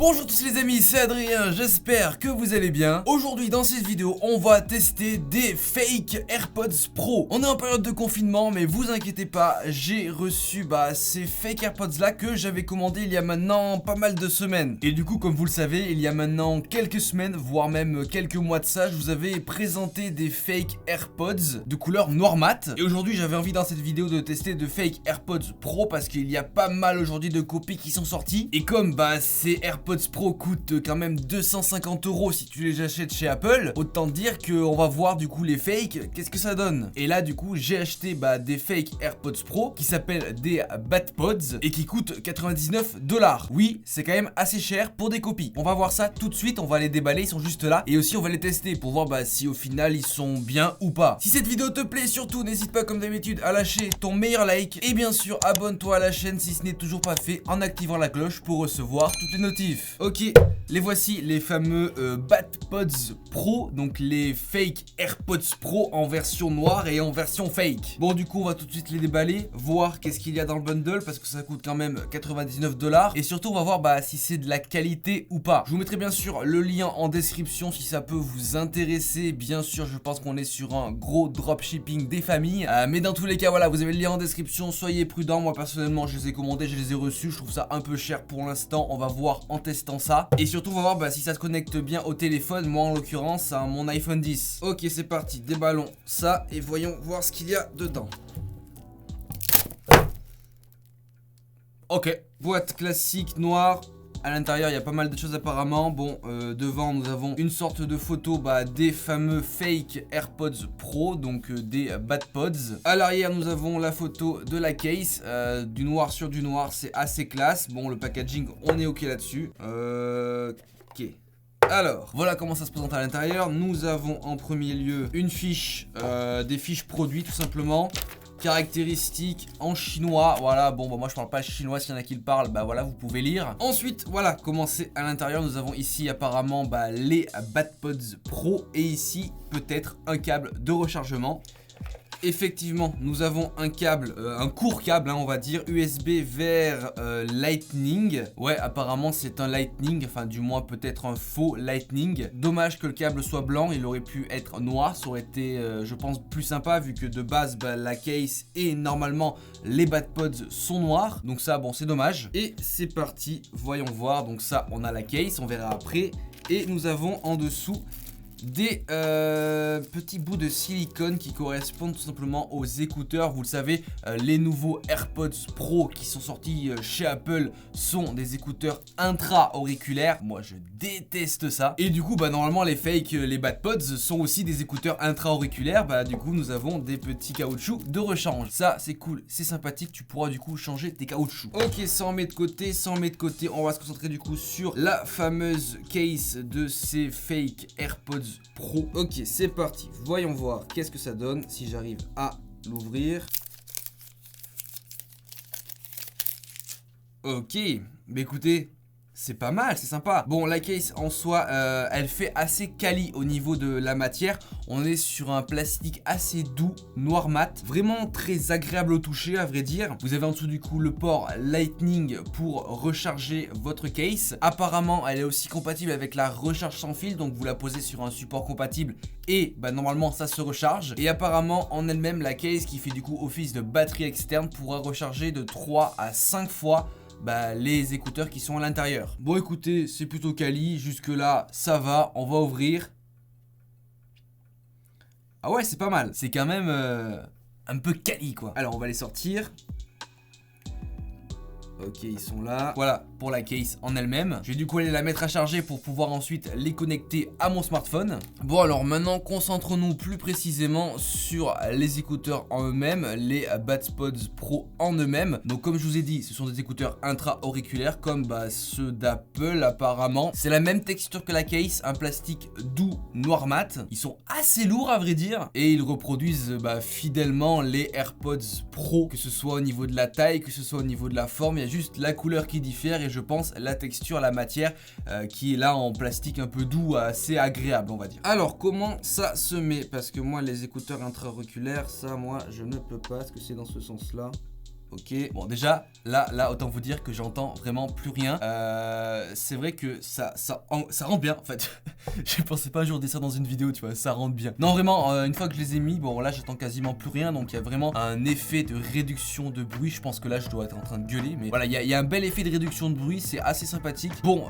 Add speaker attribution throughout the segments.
Speaker 1: Bonjour tous les amis, c'est Adrien, j'espère que vous allez bien. Aujourd'hui dans cette vidéo, on va tester des fake AirPods Pro. On est en période de confinement, mais vous inquiétez pas, j'ai reçu ces fake AirPods là que j'avais commandé il y a maintenant pas mal de semaines. Et du coup, comme vous le savez, il y a maintenant quelques semaines, voire même quelques mois de ça, je vous avais présenté des fake AirPods de couleur noir mat. Et aujourd'hui, j'avais envie dans cette vidéo de tester de fake AirPods Pro parce qu'il y a pas mal aujourd'hui de copies qui sont sorties. Et comme ces AirPods Pro coûtent quand même 250 € si tu les achètes chez Apple, autant dire qu'on va voir du coup les fakes, qu'est-ce que ça donne. Et là du coup j'ai acheté des fake AirPods Pro qui s'appellent des BatPods et qui coûtent 99 $. Oui, c'est quand même assez cher pour des copies. On va voir ça tout de suite, on va les déballer, ils sont juste là. Et aussi on va les tester pour voir si au final ils sont bien ou pas. Si cette vidéo te plaît, surtout n'hésite pas comme d'habitude à lâcher ton meilleur like. Et bien sûr abonne-toi à la chaîne si ce n'est toujours pas fait en activant la cloche pour recevoir toutes les notifs. Ok, les voici les fameux BatPods Pro, donc les fake AirPods Pro en version noire et en version fake. Bon du coup on va tout de suite les déballer, voir qu'est-ce qu'il y a dans le bundle parce que ça coûte quand même 99 $. Et surtout on va voir si c'est de la qualité ou pas. Je vous mettrai bien sûr le lien en description si ça peut vous intéresser. Bien sûr je pense qu'on est sur un gros dropshipping des familles, mais dans tous les cas voilà, vous avez le lien en description, soyez prudents. Moi personnellement je les ai commandés, je les ai reçus, je trouve ça un peu cher pour l'instant. On va voir en testant ça. Et surtout on va voir si ça se connecte bien au téléphone. Moi en l'occurrence à mon iPhone 10. Ok c'est parti, déballons ça et voyons voir ce qu'il y a dedans. Ok, boîte classique noire. À l'intérieur il y a pas mal de choses apparemment. Bon devant nous avons une sorte de photo des fameux fake AirPods Pro, donc des BatPods. À l'arrière nous avons la photo de la case, du noir sur du noir, c'est assez classe. Bon le packaging on est ok là-dessus. Ok. Alors, voilà comment ça se présente à l'intérieur. Nous avons en premier lieu une fiche, des fiches produits tout simplement. Caractéristiques en chinois, voilà, moi je parle pas chinois, s'il y en a qui le parlent, voilà, vous pouvez lire. Ensuite, voilà, comment c'est à l'intérieur, nous avons ici apparemment les BatPods Pro et ici peut-être un câble de rechargement. Effectivement, nous avons un câble, un court câble, on va dire, USB vers Lightning. Ouais, apparemment c'est un Lightning, enfin du moins peut-être un faux Lightning. Dommage que le câble soit blanc, il aurait pu être noir, ça aurait été, je pense, plus sympa vu que de base, la case et normalement les BatPods sont noirs. Donc ça, bon, c'est dommage. Et c'est parti, voyons voir. Donc ça, on a la case, on verra après. Et nous avons en dessous des petits bouts de silicone qui correspondent tout simplement aux écouteurs. Vous le savez, les nouveaux AirPods Pro qui sont sortis chez Apple sont des écouteurs intra-auriculaires. Moi je déteste ça. Et du coup normalement les fake, les BatPods sont aussi des écouteurs intra-auriculaires. Du coup nous avons des petits caoutchoucs de rechange. Ça c'est cool, c'est sympathique, tu pourras du coup changer tes caoutchoucs. Ok, ça on met de côté, on va se concentrer du coup sur la fameuse case de ces fake AirPods Pro. Ok, c'est parti. Voyons voir qu'est-ce que ça donne si j'arrive à l'ouvrir. Ok, écoutez, c'est pas mal, c'est sympa. Bon, la case en soi, elle fait assez quali au niveau de la matière. On est sur un plastique assez doux, noir mat. Vraiment très agréable au toucher, à vrai dire. Vous avez en dessous du coup le port Lightning pour recharger votre case. Apparemment, elle est aussi compatible avec la recharge sans fil. Donc vous la posez sur un support compatible et normalement ça se recharge. Et apparemment, en elle-même, la case qui fait du coup office de batterie externe pourra recharger de 3 à 5 fois les écouteurs qui sont à l'intérieur. Bon écoutez, c'est plutôt quali, jusque là ça va, on va ouvrir. Ah ouais, c'est pas mal, c'est quand même un peu quali quoi. Alors on va les sortir. Ok, ils sont là. Voilà pour la case en elle-même. Je vais du coup aller la mettre à charger pour pouvoir ensuite les connecter à mon smartphone. Bon alors maintenant concentrons-nous plus précisément sur les écouteurs en eux-mêmes, les BatPods Pro en eux-mêmes. Donc comme je vous ai dit, ce sont des écouteurs intra-auriculaires comme ceux d'Apple apparemment. C'est la même texture que la case, un plastique doux noir mat. Ils sont assez lourds à vrai dire et ils reproduisent fidèlement les AirPods Pro, que ce soit au niveau de la taille, que ce soit au niveau de la forme. Il y a juste la couleur qui diffère et je pense la texture, la matière qui est là en plastique un peu doux, assez agréable on va dire. Alors comment ça se met? Parce que moi les écouteurs intra-auriculaires, ça moi je ne peux pas. Est-ce que c'est dans ce sens là? Ok, bon déjà, là, autant vous dire que j'entends vraiment plus rien. C'est vrai que ça rentre bien, en fait. Je pensais pas un jour dire ça dans une vidéo, tu vois, ça rentre bien. Non, vraiment, une fois que je les ai mis, bon là, j'entends quasiment plus rien. Donc il y a vraiment un effet de réduction de bruit. Je pense que là, je dois être en train de gueuler. Mais voilà, il y a un bel effet de réduction de bruit, c'est assez sympathique. Bon,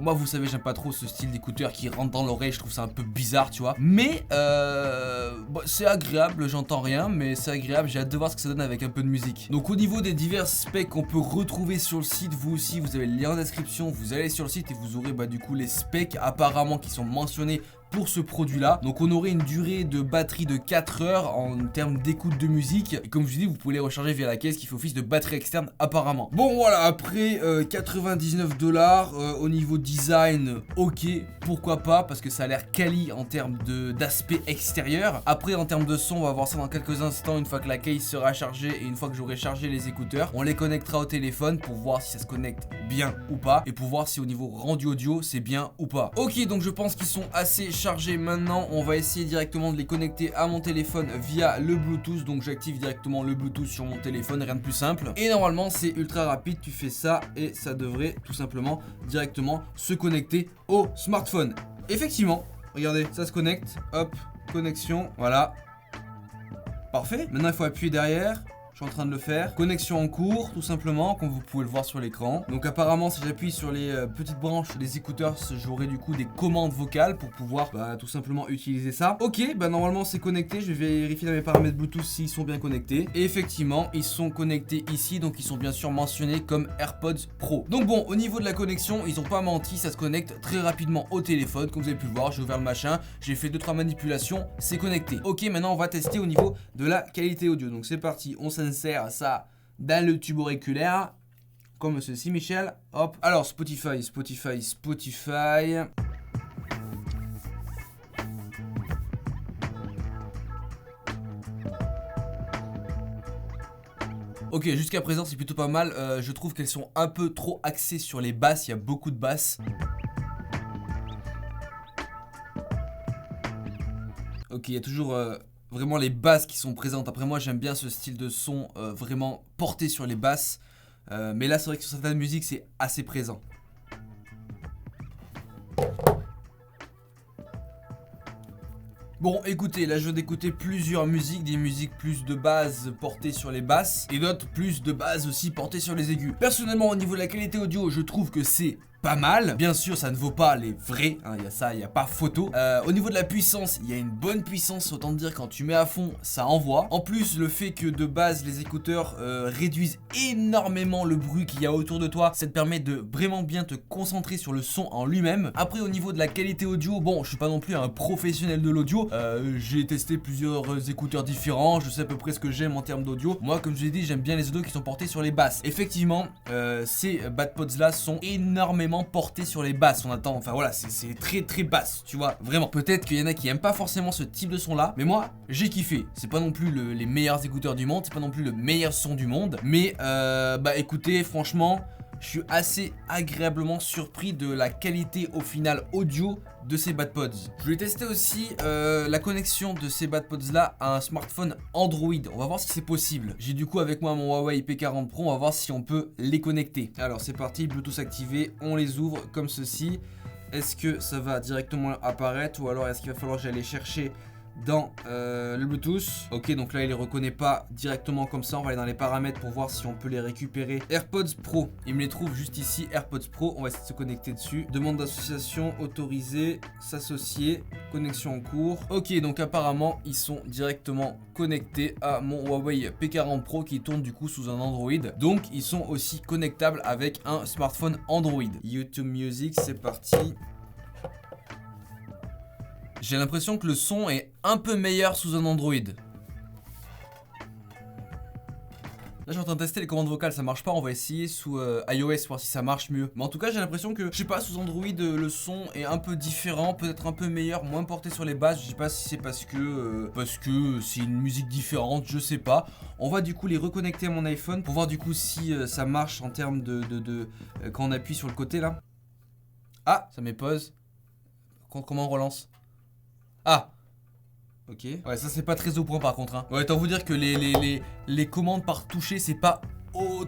Speaker 1: moi, vous savez, j'aime pas trop ce style d'écouteur qui rentre dans l'oreille. Je trouve ça un peu bizarre, tu vois. Mais, bon, c'est agréable, j'entends rien, mais c'est agréable. J'ai hâte de voir ce que ça donne avec un peu de musique. Donc au niveau des divers specs qu'on peut retrouver sur le site, vous aussi vous avez le lien en description, vous allez sur le site et vous aurez du coup les specs apparemment qui sont mentionnés pour ce produit là. Donc on aurait une durée de batterie de 4 heures en termes d'écoute de musique. Et comme je vous dis, vous pouvez les recharger via la caisse qui fait office de batterie externe apparemment. Bon voilà, après 99 $, au niveau design, ok, pourquoi pas, parce que ça a l'air quali en termes d'aspect extérieur. Après en termes de son, on va voir ça dans quelques instants, une fois que la case sera chargée et une fois que j'aurai chargé les écouteurs. On les connectera au téléphone pour voir si ça se connecte bien ou pas et pour voir si au niveau rendu audio c'est bien ou pas. Ok, donc je pense qu'ils sont assez chargés maintenant. On va essayer directement de les connecter à mon téléphone via le Bluetooth. Donc j'active directement le Bluetooth sur mon téléphone, rien de plus simple. Et normalement c'est ultra rapide, tu fais ça et ça devrait tout simplement directement se connecter au smartphone. Effectivement, regardez, ça se connecte, hop, connexion, voilà. Parfait, maintenant il faut appuyer derrière. Je suis en train de le faire. Connexion en cours, tout simplement, comme vous pouvez le voir sur l'écran. Donc apparemment, si j'appuie sur les petites branches des écouteurs, j'aurai du coup des commandes vocales pour pouvoir tout simplement utiliser ça. Ok, normalement c'est connecté. Je vais vérifier dans mes paramètres Bluetooth s'ils sont bien connectés. Et effectivement, ils sont connectés ici, donc ils sont bien sûr mentionnés comme AirPods Pro. Donc bon, au niveau de la connexion, ils n'ont pas menti, ça se connecte très rapidement au téléphone. Comme vous avez pu le voir, j'ai ouvert le machin, j'ai fait 2-3 manipulations, c'est connecté. Ok, maintenant on va tester au niveau de la qualité audio. Donc c'est parti, on s'insère ça dans le tube auriculaire comme ceci, Michel. Hop, alors Spotify. Ok, jusqu'à présent c'est plutôt pas mal. Je trouve qu'elles sont un peu trop axées sur les basses, il y a beaucoup de basses. Ok, il y a toujours vraiment les basses qui sont présentes. Après moi j'aime bien ce style de son vraiment porté sur les basses. Mais là c'est vrai que sur certaines musiques c'est assez présent. Bon écoutez, là je viens d'écouter plusieurs musiques, des musiques plus de base portées sur les basses et d'autres plus de base aussi portées sur les aigus. Personnellement au niveau de la qualité audio, je trouve que c'est pas mal. Bien sûr, ça ne vaut pas les vrais, hein, il y a ça, il n'y a pas photo. Au niveau de la puissance, il y a une bonne puissance, autant dire quand tu mets à fond, ça envoie. En plus, le fait que de base, les écouteurs réduisent énormément le bruit qu'il y a autour de toi, ça te permet de vraiment bien te concentrer sur le son en lui-même. Après, au niveau de la qualité audio, bon, je suis pas non plus un professionnel de l'audio. J'ai testé plusieurs écouteurs différents, je sais à peu près ce que j'aime en termes d'audio. Moi, comme je l'ai dit, j'aime bien les audios qui sont portés sur les basses. Effectivement, ces BadPods là sont énormément porté sur les basses. On attend, enfin voilà, c'est très basse, tu vois, vraiment. Peut-être qu'il y en a qui aiment pas forcément ce type de son là, mais moi j'ai kiffé. C'est pas non plus les meilleurs écouteurs du monde, c'est pas non plus le meilleur son du monde, mais écoutez, franchement, je suis assez agréablement surpris de la qualité au final audio de ces BadPods. Je vais tester aussi la connexion de ces BadPods là à un smartphone Android. On va voir si c'est possible. J'ai du coup avec moi mon Huawei P40 Pro. On va voir si on peut les connecter. Alors c'est parti, Bluetooth activé. On les ouvre comme ceci. Est-ce que ça va directement apparaître ou alors est-ce qu'il va falloir que j'aille les chercher dans le Bluetooth? Ok, donc là il les reconnaît pas directement comme ça. On va aller dans les paramètres pour voir si on peut les récupérer. AirPods Pro, il me les trouve juste ici. AirPods Pro, on va essayer de se connecter dessus. Demande d'association, autorisé, s'associer, connexion en cours. Ok, donc apparemment ils sont directement connectés à mon Huawei P40 Pro qui tourne du coup sous un Android. Donc ils sont aussi connectables avec un smartphone Android. YouTube Music, c'est parti. J'ai l'impression que le son est un peu meilleur sous un Android. Là je suis en train de tester les commandes vocales, ça marche pas, on va essayer sous iOS voir si ça marche mieux. Mais en tout cas j'ai l'impression que, je sais pas, sous Android le son est un peu différent, peut-être un peu meilleur, moins porté sur les basses. Je sais pas si c'est parce que c'est une musique différente, je sais pas. On va du coup les reconnecter à mon iPhone pour voir du coup si ça marche en termes quand on appuie sur le côté là. Ah, ça met pause. Comment on relance? Ah, Ok. Ouais, ça c'est pas très au point par contre, hein. Ouais, autant vous dire que les commandes par toucher, c'est pas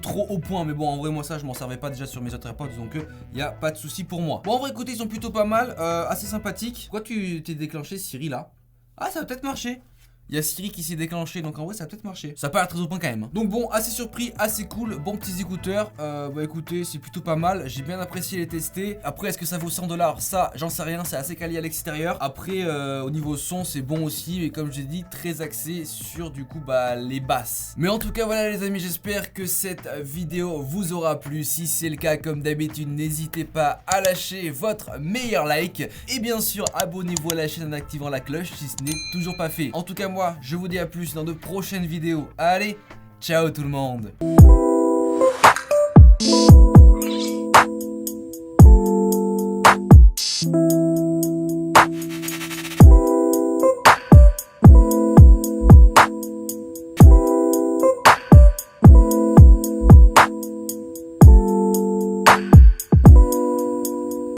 Speaker 1: trop au point. Mais bon, en vrai, moi ça, je m'en servais pas déjà sur mes autres AirPods, donc y a pas de souci pour moi. Bon, en vrai, écoutez, ils sont plutôt pas mal, assez sympathiques. Pourquoi tu t'es déclenché Siri là? Ah, ça va peut-être marcher. Il y a Siri qui s'est déclenché, donc en vrai ça va peut-être marcher. Ça a pas l'air très au point quand même. Donc bon, assez surpris, assez cool, bon petits écouteurs. Bah écoutez, c'est plutôt pas mal. J'ai bien apprécié les tester. Après, est-ce que ça vaut 100 $? Ça, j'en sais rien, c'est assez quali à l'extérieur. Après, au niveau son, c'est bon aussi. Mais comme j'ai dit, très axé sur du coup, bah les basses. Mais en tout cas, voilà les amis, j'espère que cette vidéo vous aura plu. Si c'est le cas, comme d'habitude, n'hésitez pas à lâcher votre meilleur like. Et bien sûr, abonnez-vous à la chaîne en activant la cloche si ce n'est toujours pas fait. En tout cas, moi, je vous dis à plus dans de prochaines vidéos. Allez, ciao tout le monde.